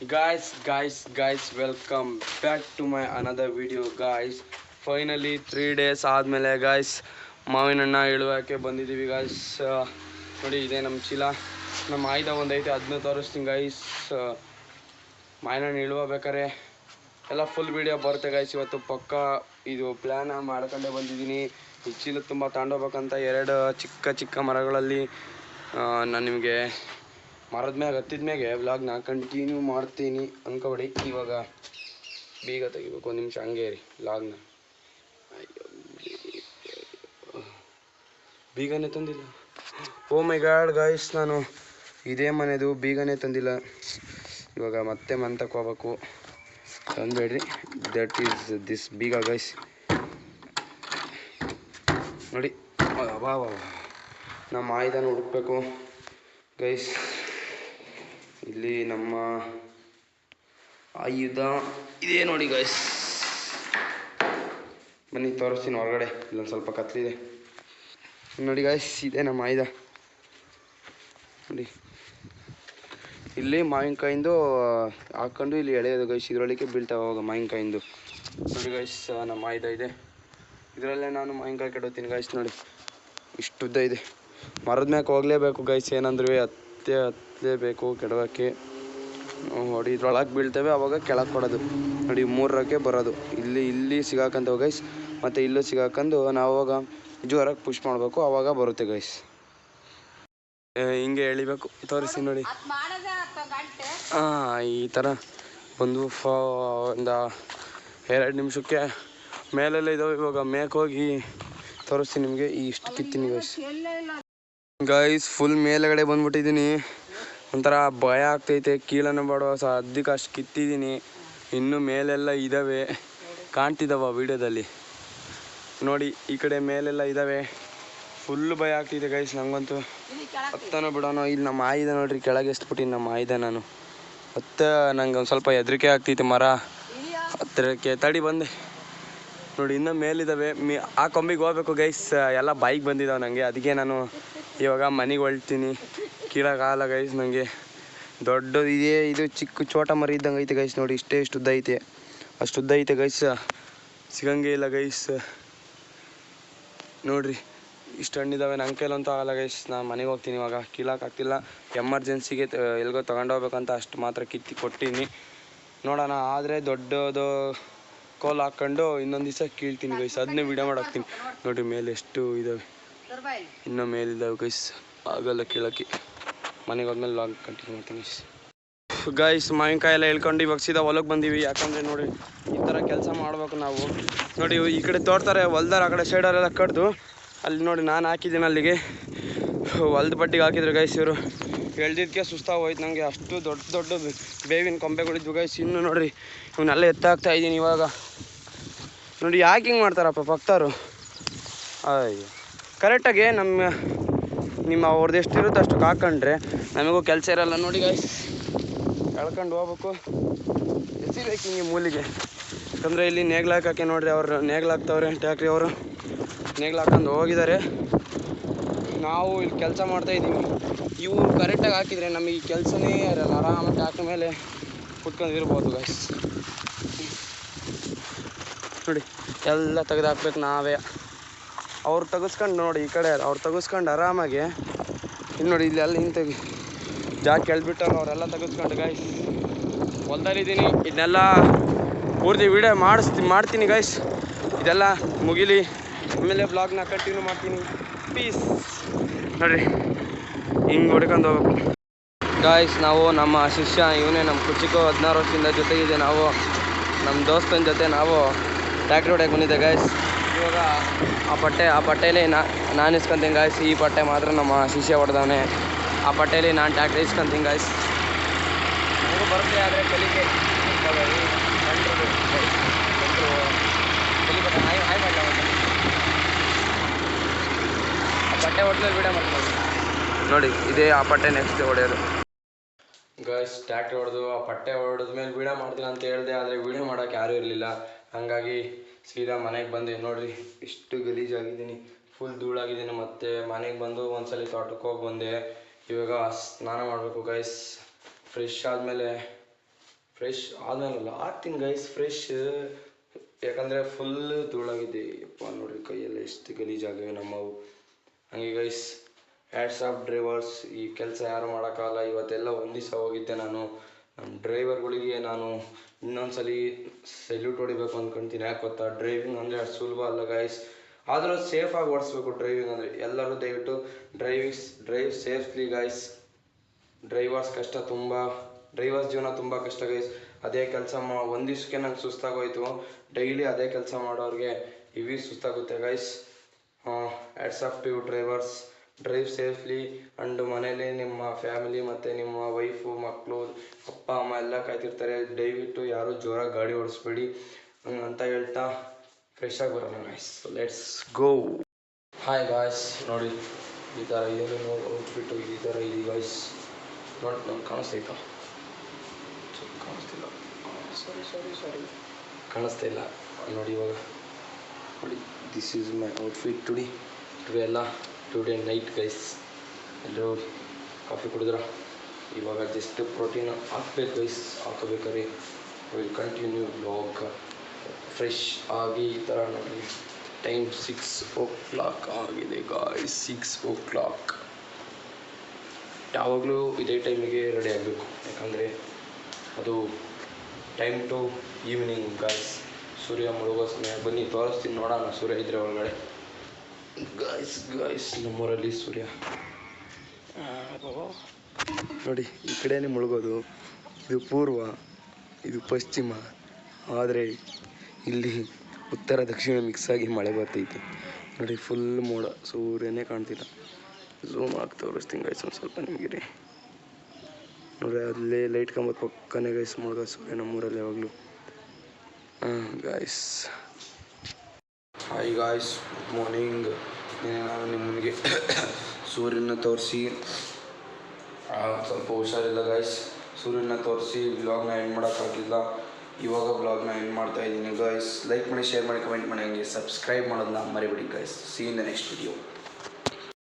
Guys, welcome back to my another video, guys. Finally 3 days ಆದಮೇಲೆ guys ಮಾವಿನ ಹಣ್ಣ ಇಳುವಕ್ಕೆ ಬಂದಿದ್ದೀವಿ guys. ನೋಡಿ ಇದೆ ನಮ್ಮ ಚೀಲ, ನಮ್ಮ ಆಯ್ದ ಒಂದೈತೆ, ಅದನ್ನ ತೋರಿಸ್ತೀನಿ guys. ಮಾವಿನ ಹಣ್ಣು ಇಳುವ ಬೇಕಾರೆ ಎಲ್ಲ ಫುಲ್ ವಿಡಿಯೋ ಬರುತ್ತೆ guys. ಇವತ್ತು ಪಕ್ಕ ಇದು ಪ್ಲ್ಯಾನ್ ಮಾಡ್ಕೊಂಡೇ ಬಂದಿದ್ದೀನಿ. ಈ ಚೀಲ ತುಂಬ ತಗೊಂಡೋಗ್ಬೇಕಂತ 2 ಚಿಕ್ಕ ಮರಗಳಲ್ಲಿ ನಾನು ನಿಮಗೆ ಮರದ ಮ್ಯಾಗ ಹತ್ತಿದ ಮ್ಯಾಗೆ ವ್ಲಾಗ್ನ ಕಂಟಿನ್ಯೂ ಮಾಡ್ತೀನಿ ಅನ್ಕೋಬೇಡಿ. ಇವಾಗ ಬೀಗ ತೆಗಿಬೇಕು, 1 ನಿಮಿಷ ಹಂಗೆ ರೀ ವ್ಲಾಗ್ನ. ಬೀಗನೇ ತಂದಿಲ್ಲ. ಓ ಮೈ ಗಾಡ್ ಗಾಯ್ಸ್, ನಾನು ಇದೇ ಮನೆದು ಬೀಗನೇ ತಂದಿಲ್ಲ. ಇವಾಗ ಮತ್ತೆ ಮಂತಕ್ಕೆ ಹೋಗ್ಬೇಕು. ತಂದುಬೇಡ್ರಿ, ದಟ್ ಈಸ್ ದಿಸ್ ಬೀಗ ಗೈಸ್. ನೋಡಿ ಬಾ ನಮ್ಮ ಆಯುಧನ ಹುಡುಕ್ಬೇಕು ಗೈಸ್. ಇಲ್ಲಿ ನಮ್ಮ ಆಯುಧ ಇದೆ ನೋಡಿ ಗೈಸ್. ಬನ್ನಿ ತೋರಿಸ್ತೀನಿ ಹೊರಗಡೆ, ಇಲ್ಲೊಂದು ಸ್ವಲ್ಪ ಕತ್ಲಿದೆ ನೋಡಿ ಗೈಸ್. ಇದೆ ನಮ್ಮ ಆಯುಧ ನೋಡಿ. ಇಲ್ಲಿ ಮಾವಿನಕಾಯಿಂದು ಹಾಕ್ಕೊಂಡು ಇಲ್ಲಿ ಎಳೆಯೋದು ಗೈಸ್. ಇದರೊಳಗೆ ಬೀಳ್ತಾವೆ ಅವಾಗ ಮಾವಿನಕಾಯಿಂದು. ನೋಡಿ ಗೈಸ್, ನಮ್ಮ ಆಯುಧ ಇದೆ. ಇದರಲ್ಲೇ ನಾನು ಮಾವಿನಕಾಯಿ ಕೆಡೋತೀನಿ ಗೈಸ್. ನೋಡಿ ಇಷ್ಟುದ್ದ ಇದೆ. ಮರದ ಮ್ಯಾಕೆ ಹೋಗಲೇಬೇಕು ಗೈಸ್, ಏನಂದ್ರೂ ಹತ್ತಲೇಬೇಕು ಕೆಡೋಕ್ಕೆ. ನೋಡಿ ಇದ್ರೊಳಗೆ ಬೀಳ್ತೇವೆ, ಅವಾಗ ಕೆಳಗೆ ಕೊಡೋದು. ನೋಡಿ 3ರಕ್ಕೆ ಬರೋದು. ಇಲ್ಲಿ ಸಿಗಾಕಂತವೆ ಗೈಸ್, ಮತ್ತು ಇಲ್ಲೂ ಸಿಗಾಕೊಂಡು ನಾವು ಅವಾಗ ಜೋರಾಗಿ ಪುಷ್ ಮಾಡಬೇಕು, ಆವಾಗ ಬರುತ್ತೆ ಗೈಸ್. ಹಿಂಗೆ ಎಳಿಬೇಕು. ತೋರಿಸಿ ನೋಡಿ. ಈ ಥರ ಒಂದು 2 ನಿಮಿಷಕ್ಕೆ ಮೇಲೆಲ್ಲ ಇದಾವೆ. ಇವಾಗ ಮೇಕ್ಕೆ ಹೋಗಿ ತೋರಿಸ್ತೀನಿ ನಿಮಗೆ. ಇಷ್ಟು ಕಿತ್ತೀನಿ ಗೈಸ್ ಫುಲ್ ಮೇಲೆಗಡೆ ಬಂದ್ಬಿಟ್ಟಿದ್ದೀನಿ. ಒಂಥರ ಭಯ ಆಗ್ತೈತೆ, ಕೀಳನ್ನು ಬಾಡುವ ಸದ್ಯಕ್ಕೆ ಅಷ್ಟು ಕಿತ್ತಿದ್ದೀನಿ. ಇನ್ನೂ ಮೇಲೆಲ್ಲ ಇದ್ದಾವೆ, ಕಾಣ್ತಿದ್ದಾವ ವೀಡಿಯೋದಲ್ಲಿ ನೋಡಿ. ಈ ಕಡೆ ಮೇಲೆಲ್ಲ ಇದ್ದಾವೆ. ಫುಲ್ಲು ಭಯ ಆಗ್ತಿದೆ ಗೈಸ್ ನಂಗಂತೂ. ಹತ್ತನೋ ಬಿಡೋಣ. ಇಲ್ಲಿ ನಮ್ಮ ಆಯುಧ ನೋಡ್ರಿ, ಕೆಳಗೆ ಎಸ್ಬಿಟ್ಟಿನಿ ನಮ್ಮ ಆಯುಧ ನಾನು. ನಂಗೆ ಒಂದು ಸ್ವಲ್ಪ ಹೆದರಿಕೆ ಆಗ್ತೈತೆ ಮರ ಹತ್ತಿರಕ್ಕೆ. ತಡಿ ಬಂದೆ ನೋಡಿ, ಇನ್ನೂ ಮೇಲಿದ್ದಾವೆ. ಆ ಕೊಂಬಿಗೆ ಹೋಗ್ಬೇಕು ಗೈಸ್. ಎಲ್ಲ ಬೈಕ್ ಬಂದಿದ್ದಾವೆ ನನಗೆ, ಅದಕ್ಕೆ ನಾನು ಇವಾಗ ಮನೆಗೆ ಹೊಳ್ತೀನಿ. ಕೀಳಕ್ಕಾಗಲ್ಲ ಗೈಸ್ ನನಗೆ. ದೊಡ್ಡದು ಇದೆ, ಇದು ಚಿಕ್ಕ ಚೋಟ ಮರ ಇದ್ದಂಗೆ ಐತೆ ಗೈಸ್. ನೋಡಿ ಇಷ್ಟು ಉದ್ದ ಐತೆ, ಅಷ್ಟು ಉದ್ದ ಐತೆ ಗೈಸ್. ಸಿಗಂಗೆ ಇಲ್ಲ ಗೈಸ್. ನೋಡ್ರಿ ಇಷ್ಟು ಹಣ್ಣಿದ್ದಾವೆ. ನನ್ನ ಕೈಲಂತೂ ಆಗಲ್ಲ ಗೈಸ್. ನಾನು ಮನೆಗೆ ಹೋಗ್ತೀನಿ ಇವಾಗ. ಕೀಳಕ್ಕಾಗ್ತಿಲ್ಲ, ಎಮರ್ಜೆನ್ಸಿಗೆ ಎಲ್ಗೋ ತಗೊಂಡೋಗ್ಬೇಕಂತ ಅಷ್ಟು ಮಾತ್ರ ಕಿತ್ತಿ ಕೊಟ್ಟಿನಿ. ನೋಡೋಣ, ಆದರೆ ದೊಡ್ಡದು ಕೋಲ್ ಹಾಕ್ಕೊಂಡು ಇನ್ನೊಂದು ದಿವಸ ಕೀಳ್ತೀನಿ ಗೈಸ್. ಅದನ್ನೇ ವಿಡಿಯೋ ಮಾಡಾಕ್ತೀನಿ. ನೋಡಿರಿ ಮೇಲೆ ಎಷ್ಟು ಇದ್ದಾವೆ, ಇನ್ನೂ ಮೇಲಿದ್ದಾವೆ ಗೈಸ್. ಆಗಲ್ಲ ಕೀಳಕ್ಕೆ. ಮನೆಗೆ ಹೋದ್ಮೇಲೆ ಲಾಗ್ ಕಂಟಿನ್ಯೂ ಮಾಡ್ತೀನಿ ಗೈಸ್. ಮಾವಿನಕಾಯಿ ಎಲ್ಲ ಹೇಳ್ಕೊಂಡು ಇವಾಗ ಸೀದಾ ಹೊಲಕ್ಕೆ ಬಂದೀವಿ. ಯಾಕಂದರೆ ನೋಡಿ ಈ ಥರ ಕೆಲಸ ಮಾಡಬೇಕು ನಾವು. ನೋಡಿ ಈ ಕಡೆ ತೋಡ್ತಾರೆ ಹೊಲ್ದಾರ, ಆ ಕಡೆ ಸೈಡವರೆಲ್ಲ ಕಡ್ದು ಅಲ್ಲಿ ನೋಡಿ ನಾನು ಹಾಕಿದ್ದೀನಿ ಅಲ್ಲಿಗೆ. ಹೊಲ್ದ ಬಟ್ಟಿಗೆ ಹಾಕಿದ್ರು ಗೈಸ್ ಇವರು. ಎಳ್ದಿದ್ದಕ್ಕೆ ಸುಸ್ತಾಗಿ ಹೋಯ್ತು ನನಗೆ. ಅಷ್ಟು ದೊಡ್ಡ ಬೇವಿನ ಕೊಂಬೆಗಳಿದ್ವು ಗೈಸ್. ಇನ್ನು ನೋಡಿರಿ ಇವನ್ನೆಲ್ಲ ಎತ್ತಾಕ್ತಾ ಇದ್ದೀನಿ ಇವಾಗ. ನೋಡಿ ಯಾಕೆ ಹಿಂಗೆ ಮಾಡ್ತಾರಪ್ಪ ಪಕ್ತಾರು. ಅಯ್ಯೋ, ಕರೆಕ್ಟಾಗಿ ನಿಮ್ಮ ಅವ್ರದ್ದು ಎಷ್ಟಿರುತ್ತೆ ಅಷ್ಟು ಹಾಕೊಂಡ್ರೆ ನಮಗೂ ಕೆಲಸ ಇರಲ್ಲ. ನೋಡಿ ಗೈಸ್, ಎಳ್ಕೊಂಡು ಹೋಗ್ಬೇಕು, ಎಸಿಬೇಕು ಹಿಂಗೆ ಮೂಲಿಗೆ. ಯಾಕಂದರೆ ಇಲ್ಲಿ ನೇಗ್ಲಾಕಕ್ಕೆ ನೋಡಿರಿ, ಅವ್ರು ನೇಗ್ಲಾಕ್ತವ್ರೆ ಟ್ಯಾಕ್ಟ್ರಿ ಅವರು. ನೇಗ್ಲಾಕೊಂಡು ಹೋಗಿದ್ದಾರೆ. ನಾವು ಇಲ್ಲಿ ಕೆಲಸ ಮಾಡ್ತಾಯಿದ್ದೀವಿ. ಇವು ಕರೆಕ್ಟಾಗಿ ಹಾಕಿದರೆ ನಮಗೆ ಕೆಲಸನೇ ಇರಲ್ಲ. ಆರಾಮಾಗಿ ಹಾಕಿದ ಮೇಲೆ ಕುತ್ಕೊಂಡಿರ್ಬೋದು ಗೈಸ್. ನೋಡಿ ಎಲ್ಲ ತೆಗೆದು ಹಾಕ್ಬೇಕು ನಾವೇ. ಅವ್ರು ತೆಗೆಸ್ಕೊಂಡು ನೋಡಿ ಈ ಕಡೆ ಅವ್ರು ತೆಗೆಸ್ಕೊಂಡು ಆರಾಮಾಗಿ. ಇನ್ನು ನೋಡಿ ಇಲ್ಲಿ ಎಲ್ಲ ಹಿಂಗೆ ಜಾಗ ಕೆಳ್ಬಿಟ್ಟಾಗ ಅವರೆಲ್ಲ ತೆಗೆಸ್ಕೊಂಡು ಗೈಸ್. ಹೊಲ್ದಲ್ಲಿದ್ದೀನಿ. ಇದನ್ನೆಲ್ಲ ಪೂರ್ತಿ ವೀಡಿಯೋ ಮಾಡ್ತೀನಿ ಗೈಸ್. ಇದೆಲ್ಲ ಮುಗಿಲಿ, ಆಮೇಲೆ ಬ್ಲಾಗ್ನ ಕಂಟಿನ್ಯೂ ಮಾಡ್ತೀನಿ. ಪೀಸ್. ನೋಡಿರಿ ಹಿಂಗೆ ಹೊಡ್ಕೊಂಡು ಹೋಗ್ಬೇಕು ಗಾಯ್ಸ್. ನಾವು ನಮ್ಮ ಶಿಷ್ಯ ಇವನೇ, ನಮ್ಮ ಕುಚಿಕೋ 16 ವರ್ಷದಿಂದ ಜೊತೆಗಿದೆ. ನಾವು ನಮ್ಮ ದೋಸ್ತನ ಜೊತೆ ನಾವು ಟ್ಯಾಕ್ಟ್ರಿ ಹೊಡೆಯಕ್ಕೆ ಬಂದಿದ್ದೆ ಗಾಯ್ಸ್. ಇವಾಗ ಆ ಪಟ್ಟೆಯಲ್ಲಿ ನಾನು ಇಸ್ಕೊಂತೀನಿ ಗಾಯ್ಸ್. ಈ ಪಟ್ಟೆ ಮಾತ್ರ ನಮ್ಮ ಶಿಷ್ಯ ಹೊಡೆದವನೇ. ಆ ಪಟ್ಟೆಯಲ್ಲಿ ನಾನು ಟ್ಯಾಕ್ಟ್ರಿ ಇಸ್ಕೊಂತೀನಿ ಗಾಯ್ಸ್. ನನಗೂ ಬರುತ್ತೆ, ಆದರೆ ಕಲಿಕೆ ಹಾಯ್ ಮಾಡಲ ಆ ಪಟ್ಟೆ ಹೊಡೆದ್ಮೇಲೆ ವೀಡಿಯೋ ಮಾಡ್ಬೋದು ನೋಡಿ. ಇದೇ ಆ ಪಟ್ಟೆ ನೆಕ್ಸ್ಟ್ ಹೊಡೆಯೋದು ಗೈಸ್. ಟ್ಯಾಕ್ಟ್ರಿ ಹೊಡೆದು ಆ ಪಟ್ಟೆ ಹೊಡೆದ್ಮೇಲೆ ವೀಡಿಯೋ ಮಾಡ್ತೀನಿ ಅಂತ ಹೇಳಿದೆ, ಆದರೆ ವೀಡಿಯೋ ಮಾಡೋಕ್ಕೆ ಯಾರೂ ಇರಲಿಲ್ಲ. ಹಾಗಾಗಿ ಸೀದಾ ಮನೆಗೆ ಬಂದೆ. ನೋಡಿರಿ ಇಷ್ಟು ಗಲೀಜಾಗಿದ್ದೀನಿ, ಫುಲ್ ಧೂಳಾಗಿದ್ದೀನಿ. ಮತ್ತು ಮನೆಗೆ ಬಂದು ಒಂದ್ಸಲ ತೋಟಕ್ಕೆ ಹೋಗಿ ಬಂದೆ. ಇವಾಗ ಸ್ನಾನ ಮಾಡಬೇಕು ಗೈಸ್. ಫ್ರೆಶ್ ಆದಮೇಲೆ ಫ್ರೆಶ್ ಆದ್ಮೇಲಲ್ಲ ಆಗ್ತೀನಿ ಗೈಸ್ ಫ್ರೆಶ್. ಯಾಕಂದರೆ ಫುಲ್ ಧೂಳಾಗಿದೆ ಯಪ್ಪ, ನೋಡ್ರಿ ಕೈಯೆಲ್ಲ ಎಷ್ಟು ಗಲೀಜಾಗಿವೆ ನಮ್ಮವು. ಹಂಗೆ ಗೈಸ್ ಹ್ಯಾಟ್ಸ್ ಆಫ್ ಡ್ರೈವರ್ಸ್, ಈ ಕೆಲಸ ಯಾರು ಮಾಡೋಕ್ಕಾಗಲ್ಲ. ಇವತ್ತೆಲ್ಲ ಒಂದು ದಿವಸ ಹೋಗಿದ್ದೆ ನಾನು. ನಮ್ಮ ಡ್ರೈವರ್ಗಳಿಗೆ ನಾನು ಇನ್ನೊಂದ್ಸಲಿ ಸೆಲ್ಯೂಟ್ ಹೊಡಿಬೇಕು ಅಂದ್ಕೊಳ್ತೀನಿ. ಯಾಕೆ ಗೊತ್ತಾ, ಡ್ರೈವಿಂಗ್ ಅಂದರೆ ಅಷ್ಟು ಸುಲಭ ಅಲ್ಲ ಗೈಸ್. ಆದರೂ ಸೇಫಾಗಿ ಓಡಿಸ್ಬೇಕು ಡ್ರೈವಿಂಗ್ ಅಂದರೆ. ಎಲ್ಲರೂ ದಯವಿಟ್ಟು ಡ್ರೈವ್ ಸೇಫ್ಲಿ ಗೈಸ್. ಡ್ರೈವರ್ಸ್ ಜೀವನ ತುಂಬ ಕಷ್ಟ ಗೈಸ್. ಅದೇ ಕೆಲಸ ಒಂದು ದಿವಸಕ್ಕೆ ನಂಗೆ ಸುಸ್ತಾಗೋಯ್ತು. ಡೈಲಿ ಅದೇ ಕೆಲಸ ಮಾಡೋರಿಗೆ ಇವಿ ಸುಸ್ತಾಗುತ್ತೆ guys. Hats off to you drivers. Drive safely and ಮನೇಲಿ ನಿಮ್ಮ ಫ್ಯಾಮಿಲಿ ಮತ್ತು ನಿಮ್ಮ ವೈಫು ಮಕ್ಕಳು ಅಪ್ಪ ಅಮ್ಮ ಎಲ್ಲ ಕಾಯ್ತಿರ್ತಾರೆ. ದಯವಿಟ್ಟು ಯಾರೂ ಜೋರಾಗಿ ಗಾಡಿ ಓಡಿಸ್ಬೇಡಿ ಅಂತ ಹೇಳ್ತಾ ಫ್ರೆಶ್ ಆಗಿ ಬರೋಣ guys. Let's go. Hi guys, ನೋಡಿ ಈ ಥರ ಇದೇನು ನೋಡಿ ಔಟ್ಫಿಟ್ಟು ಈ ಥರ ಇದೆ ಗಾಯ್ಸ್. ನೋಡಿ ನಂಗೆ ಕಾಣಿಸ್ತಾ ಕಾಣಿಸ್ತಿಲ್ಲ, ಸಾರಿ ಕಾಣಿಸ್ತಾ ಇಲ್ಲ ನೋಡಿ. ಇವಾಗ ನೋಡಿ, this is my outfit today night guys. ಎಲ್ಲರೂ ಕಾಫಿ ಕುಡಿದ್ರ? ಇವಾಗ ಜಸ್ಟ್ ಪ್ರೋಟೀನ್ ಹಾಕ್ಬೇಕು ಗೈಸ್. ಹಾಕಬೇಕಾದ್ರೆ ವಿಲ್ ಕಂಟಿನ್ಯೂ ಬ್ಲಾಗ್. ಫ್ರೆಶ್ ಆಗಿ ಈ ಥರ ನೋಡಿ. ಟೈಮ್ 6 o'clock ಆಗಿದೆ ಗಾಯ್ಸ್. 6 o'clock. ಯಾವಾಗಲೂ ಇದೇ ಟೈಮಿಗೆ ರೆಡಿ ಆಗಬೇಕು, ಯಾಕಂದರೆ ಅದು ಟೈಮ್ ಟು ಈವ್ನಿಂಗ್ ಗಾಯ್ಸ್. ಸೂರ್ಯ ಮುಳುಗೋ ಸಮಯ. ಬನ್ನಿ ತೋರಿಸ್ತೀನಿ, ನೋಡೋಣ ಸೂರ್ಯ ಇದ್ದರೆ ಒಳಗಡೆ. ಗಾಯ್ಸ್ ನಮ್ಮೂರಲ್ಲಿ ಸೂರ್ಯ ನೋಡಿ ಈ ಕಡೆನೇ ಮುಳುಗೋದು. ಇದು ಪೂರ್ವ, ಇದು ಪಶ್ಚಿಮ. ಆದರೆ ಇಲ್ಲಿ ಉತ್ತರ ದಕ್ಷಿಣ ಮಿಕ್ಸ್ ಆಗಿ ಮಳೆ ಬರ್ತೈತೆ ನೋಡಿ. ಫುಲ್ ಮೋಡ, ಸೂರ್ಯನೇ ಕಾಣ್ತಿಲ್ಲ. ಝೂಮ್ ಆಗಿ ತೋರಿಸ್ತೀನಿ ಗೈಸ್ ಒಂದು ಸ್ವಲ್ಪ ನಿಮಗೆ ರೀ. ನೋಡ್ರಿ ಅಲ್ಲೇ ಲೈಟ್ ಕಂಬದ ಪಕ್ಕನೇ ಗೈಸ್ ಮುಳುಗ ಸೂರ್ಯ ನಮ್ಮೂರಲ್ಲಿ ಯಾವಾಗಲೂ. Guys hi guys, good morning. ನಾನು ನಿಮಗೆ ಸೂರ್ಯನ ತೋರಿಸಿ ಸ್ವಲ್ಪ ಹುಷಾರಿಲ್ಲ ಗಾಯ್ಸ್. ಸೂರ್ಯನ ತೋರಿಸಿ ವ್ಲಾಗ್ನ ಎಂಡ್ ಮಾಡೋಕ್ಕಾಗಲಿಲ್ಲ. ಇವಾಗ ವ್ಲಾಗ್ನ ಎಂಡ್ ಮಾಡ್ತಾಯಿದ್ದೀನಿ ಗಾಯ್ಸ್. ಲೈಕ್ ಮಾಡಿ, ಶೇರ್ ಮಾಡಿ, ಕಮೆಂಟ್ ಮಾಡಿ, ಹಂಗೆ ಸಬ್ಸ್ಕ್ರೈಬ್ ಮಾಡೋದನ್ನ ಮರಿಬೇಡಿ guys. C in the next video.